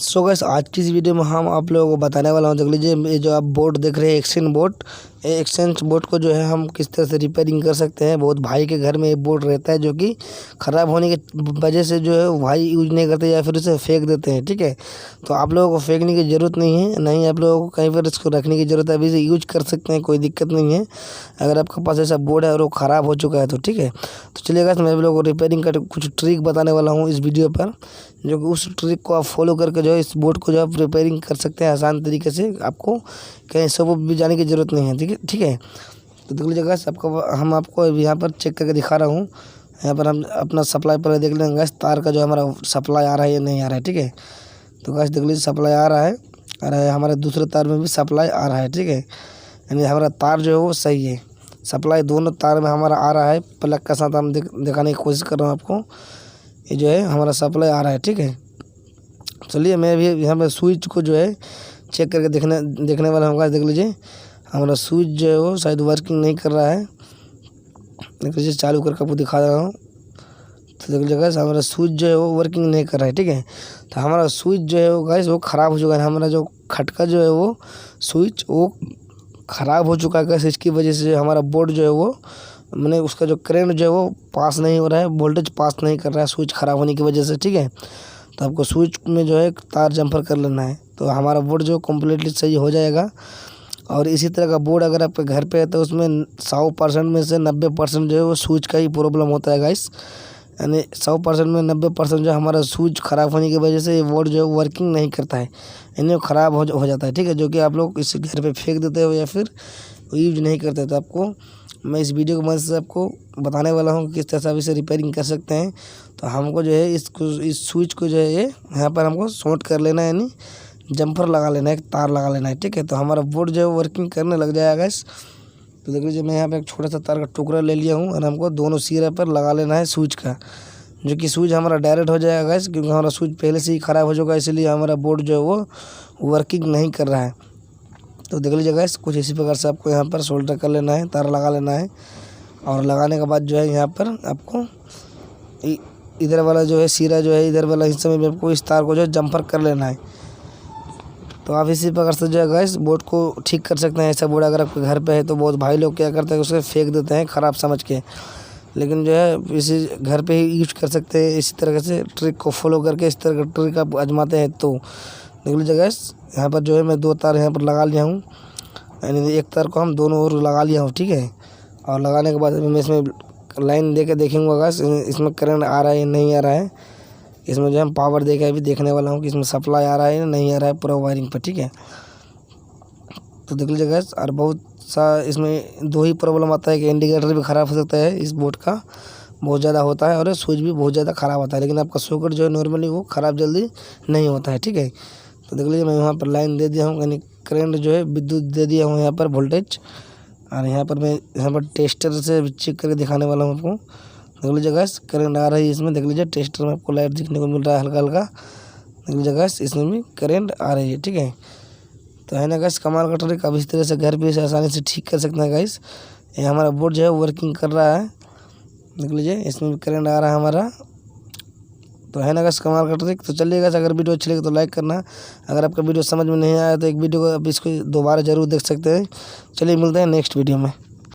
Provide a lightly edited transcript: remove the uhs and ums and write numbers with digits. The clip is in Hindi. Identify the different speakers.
Speaker 1: सो गाइस आज की इस वीडियो में हम आप लोगों को बताने वाला हूँ। देख लीजिए ये जो आप बोर्ड देख रहे हैं एक्सचेंज बोर्ड को जो है हम किस तरह से रिपेयरिंग कर सकते हैं। बहुत भाई के घर में ये बोर्ड रहता है जो कि ख़राब होने की वजह से जो है भाई यूज नहीं करते या फिर उसे फेंक देते हैं। ठीक है, तो आप लोगों को फेंकने की ज़रूरत नहीं है, नहीं आप लोगों को कहीं पर इसको रखने की ज़रूरत है। अभी से यूज कर सकते हैं, कोई दिक्कत नहीं है अगर आपके पास ऐसा बोर्ड है और वो ख़राब हो चुका है तो। ठीक है, तो चलिए गाइस मैं आप लोगों को रिपेयरिंग का कुछ ट्रिक बताने वाला हूँ इस वीडियो पर, जो कि उस ट्रिक को आप फॉलो करके जो है इस बोर्ड को जो आप रिपेयरिंग कर सकते हैं आसान तरीके से। आपको कहीं सब भी जाने की ज़रूरत नहीं है। ठीक है, तो देख लीजिए गाइस हम आपको यहाँ पर चेक करके दिखा रहा हूँ। यहाँ पर हम अपना सप्लाई पर देख लेंगे गाइस, तार का जो हमारा सप्लाई आ रहा है या नहीं आ रहा है। ठीक है, तो गाइस देख लीजिए सप्लाई आ रहा है हमारे दूसरे तार में भी सप्लाई आ रहा है। ठीक है, यानी हमारा तार जो है वो सही है, सप्लाई दोनों तार में हमारा आ रहा है। प्लग का साथ हम दिखाने की कोशिश कर रहा हूँ आपको, ये जो है हमारा सप्लाई आ रहा है। ठीक है, चलिए मैं भी यहाँ पर स्विच को जो है चेक करके देखने वाला हूँ। देख लीजिए हमारा स्विच जो है वो शायद वर्किंग नहीं कर रहा है। देख लीजिए चालू करके आपको दिखा रहा हूँ, तो देख लीजिए गाइस हमारा स्विच जो है वो वर्किंग नहीं कर रहा है। ठीक है, तो हमारा स्विच जो है वो गाइस वो ख़राब हो चुका है। हमारा जो खटका जो है वो स्विच वो ख़राब हो चुका है गाइस। इसकी वजह से हमारा बोर्ड जो है वो मैंने उसका जो करंट जो है वो पास नहीं हो रहा है, वोल्टेज पास नहीं कर रहा है स्विच ख़राब होने की वजह से। ठीक है, तो आपको स्विच में जो है तार जम्पर कर लेना है, तो हमारा बोर्ड जो कम्प्लीटली सही हो जाएगा। और इसी तरह का बोर्ड अगर आपके घर पे है तो उसमें 100% में से 90% जो है वो स्विच का ही प्रॉब्लम होता है गाइस। यानी 100% में 90% जो हमारा स्विच ख़राब होने की वजह से ये बोर्ड जो है वर्किंग नहीं करता है, यानी वो ख़राब हो जाता है। ठीक है, जो कि आप लोग इसे घर पे फेंक देते हो या फिर यूज नहीं करते। तो आपको मैं इस वीडियो की मदद से आपको बताने वाला हूँ कि किस तरह से आप इसे रिपेयरिंग कर सकते हैं। तो हमको जो है इस स्विच को जो है ये यहाँ पर हमको शॉर्ट कर लेना है, यानी जम्पर लगा लेना है, एक तार लगा लेना है। ठीक है, तो हमारा बोर्ड जो है वर्किंग करने लग जाएगा इस। तो देख लीजिए मैं यहाँ पे एक छोटा सा तार का टुकड़ा ले लिया हूँ और हमको दोनों सिरे पर लगा लेना है स्विच का, जो कि स्विच हमारा डायरेक्ट हो जाएगा गाइस, क्योंकि हमारा स्विच पहले से ही ख़राब हो चुका है, इसलिए हमारा बोर्ड जो है वो वर्किंग नहीं कर रहा है। तो देख लीजिए गाइस कुछ इसी प्रकार से आपको यहाँ पर सोल्डर कर लेना है, तार लगा लेना है। और लगाने के बाद जो है यहाँ पर आपको इधर वाला जो है सिरा जो है इधर वाला हिस्से में भी आपको इस तार को जो है जम्पर कर लेना है। तो आप इसी प्रकार से जो है गाइस बोर्ड को ठीक कर सकते हैं। ऐसा बोर्ड अगर आपके घर पे है तो बहुत भाई लोग क्या करते हैं, उसे फेंक देते हैं ख़राब समझ के, लेकिन जो है इसी घर पे ही यूज कर सकते हैं। इसी तरह से ट्रिक को फॉलो करके इस तरह का ट्रिक आप आजमाते हैं तो देख लीजिए गाइस यहाँ पर जो है मैं 2 तार यहाँ पर लगा लिया हूँ, यानी एक तार को हम दोनों ओर लगा लिया हूँ। ठीक है, और लगाने के बाद मैं इसमें लाइन दे के देखूँगा गाइस इसमें करंट आ रहा है या नहीं आ रहा है। इसमें जो हम पावर दे के अभी देखने वाला हूँ कि इसमें सप्लाई आ रहा है या नहीं आ रहा है पूरा वायरिंग पर। ठीक है, तो देख लीजिए गाइस और बहुत सा इसमें 2 ही प्रॉब्लम आता है कि इंडिकेटर भी ख़राब हो सकता है इस बोर्ड का, बहुत ज़्यादा होता है, और स्विच भी बहुत ज़्यादा ख़राब होता है, लेकिन आपका सॉकेट जो है नॉर्मली वो ख़राब जल्दी नहीं होता है। ठीक है, तो देख लीजिए मैं यहाँ पर लाइन दे दिया हूँ, यानी करंट जो है विद्युत दे दिया हूँ यहाँ पर वोल्टेज। और यहाँ पर मैं टेस्टर से चेक करके दिखाने वाला हूँ आपको। देख लीजिए गाइस करंट आ रही है इसमें, देख लीजिए टेस्टर में आपको लाइट दिखने को मिल रहा है हल्का हल्का। देख लीजिए गाइस इसमें भी करंट आ रही है। ठीक है, तो है ना गाइस कमाल का ट्रिक, आप इस तरह से घर पे इसे आसानी से ठीक कर सकते हैं गाइस। ये हमारा बोर्ड जो है वर्किंग कर रहा है, देख लीजिए इसमें भी करंट आ रहा है हमारा। तो है ना गाइस कमाल का ट्रिक। तो चलिए गाइस अगर वीडियो अच्छी लगे तो लाइक करना, अगर आपका वीडियो समझ में नहीं आया तो एक वीडियो को आप इसको दोबारा ज़रूर देख सकते हैं। चलिए मिलते हैं नेक्स्ट वीडियो में।